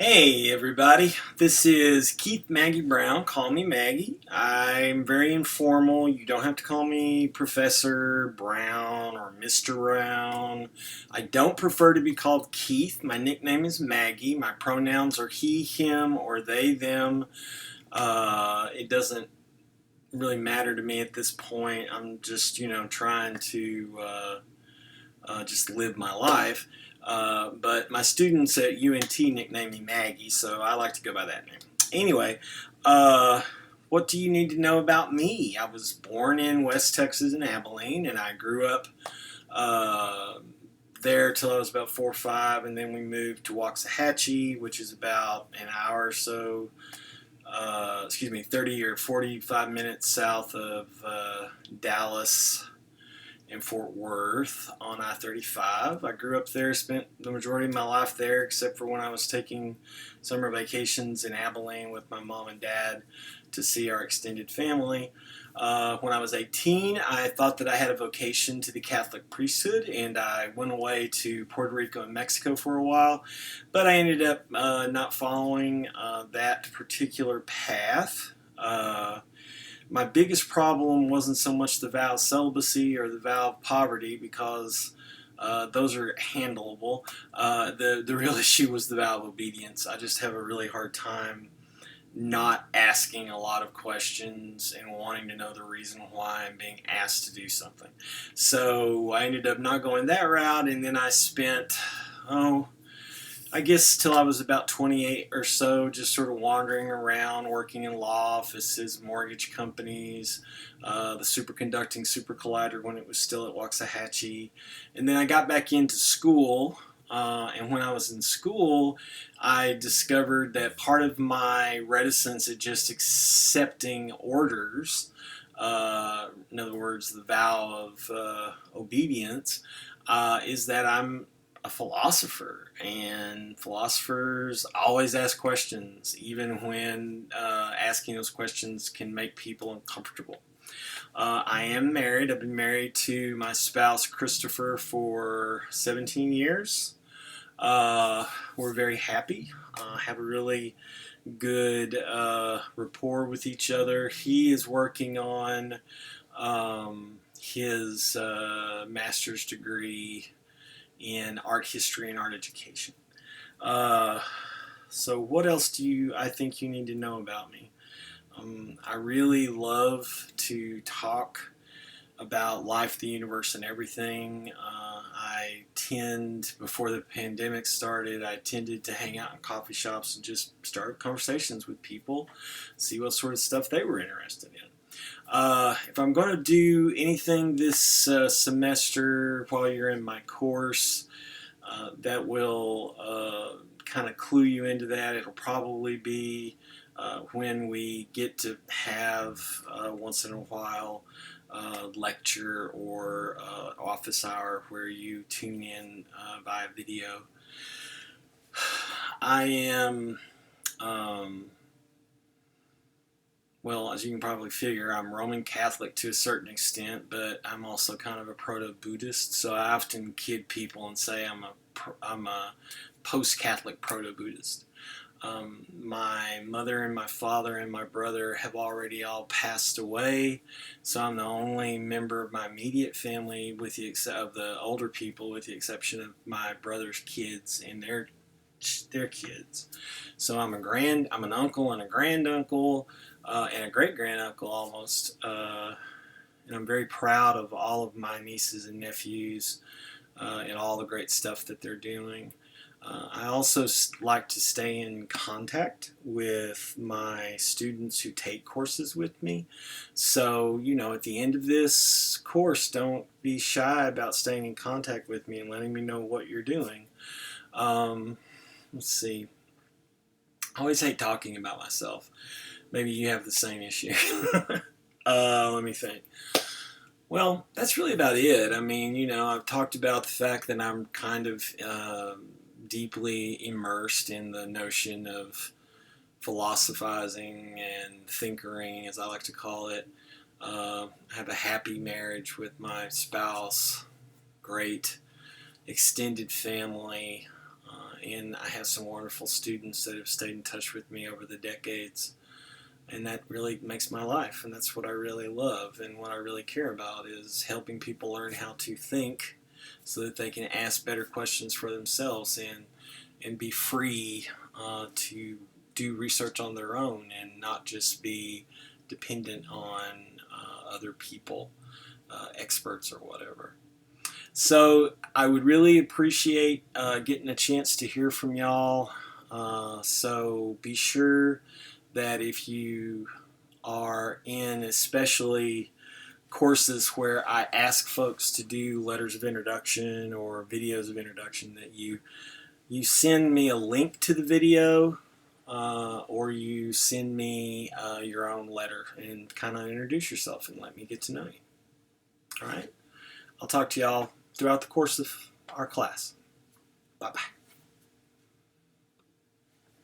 Hey everybody, this is Keith Maggie Brown. Call me Maggie. I'm very informal. You don't have to call me Professor Brown or Mr. Brown. I don't prefer to be called Keith. My nickname is Maggie. My pronouns are he, him, or they, them. It doesn't really matter to me at this point. I'm just, trying to just live my life. But my students at UNT nickname me Maggie, so I like to go by that name. Anyway, uh, what do you need to know about me? I was born in West Texas in Abilene, and I grew up uh, there till I was about 4 or 5, and then we moved to Waxahachie, which is about an hour or so, 30 or 45 minutes south of Dallas in Fort Worth on I-35. I grew up there, spent the majority of my life there, except for when I was taking summer vacations in Abilene with my mom and dad to see our extended family. When I was 18, I thought that I had a vocation to the Catholic priesthood, and I went away to Puerto Rico and Mexico for a while, but I ended up not following that particular path. My biggest problem wasn't so much the vow of celibacy or the vow of poverty, because those are handleable. The real issue was the vow of obedience. I just have a really hard time not asking a lot of questions and wanting to know the reason why I'm being asked to do something. So I ended up not going that route, and then I spent, I guess till I was about 28 or so, just sort of wandering around, working in law offices, mortgage companies, the superconducting super collider when it was still at Waxahachie. And then I got back into school. And when I was in school, I discovered that part of my reticence at just accepting orders, in other words, the vow of obedience, is that I'm a philosopher, and philosophers always ask questions, even when asking those questions can make people uncomfortable. I am married. I've been married to my spouse Christopher for 17 years. We're very happy. Have a really good rapport with each other. He is working on his master's degree in art history and art education. Uh, so what else I think you need to know about me? I really love to talk about life, the universe, and everything. Before the pandemic started, I tended to hang out in coffee shops and just start conversations with people, see what sort of stuff they were interested in. If I'm going to do anything this semester while you're in my course that will kind of clue you into that, it'll probably be when we get to have once in a while lecture or office hour where you tune in via video. I am well, as you can probably figure, I'm Roman Catholic to a certain extent, but I'm also kind of a proto-Buddhist. So I often kid people and say I'm a post-Catholic proto-Buddhist. My mother and my father and my brother have already all passed away, so I'm the only member of my immediate family, with the of the older people, with the exception of my brother's kids and their kids. So I'm an uncle and a granduncle, and a great granduncle almost, and I'm very proud of all of my nieces and nephews and all the great stuff that they're doing. I also like to stay in contact with my students who take courses with me. So, at the end of this course, don't be shy about staying in contact with me and letting me know what you're doing. Let's see. I always hate talking about myself. Maybe you have the same issue. Let me think. Well, that's really about it. I mean, I've talked about the fact that I'm kind of deeply immersed in the notion of philosophizing and thinkering, as I like to call it. I have a happy marriage with my spouse, great extended family, and I have some wonderful students that have stayed in touch with me over the decades, and that really makes my life, and that's what I really love, and what I really care about is helping people learn how to think so that they can ask better questions for themselves and be free to do research on their own and not just be dependent on other people, experts or whatever. So I would really appreciate getting a chance to hear from y'all. So be sure that if you are in especially courses where I ask folks to do letters of introduction or videos of introduction, that you send me a link to the video, or you send me your own letter and kind of introduce yourself and let me get to know you. All right? I'll talk to y'all throughout the course of our class. Bye-bye.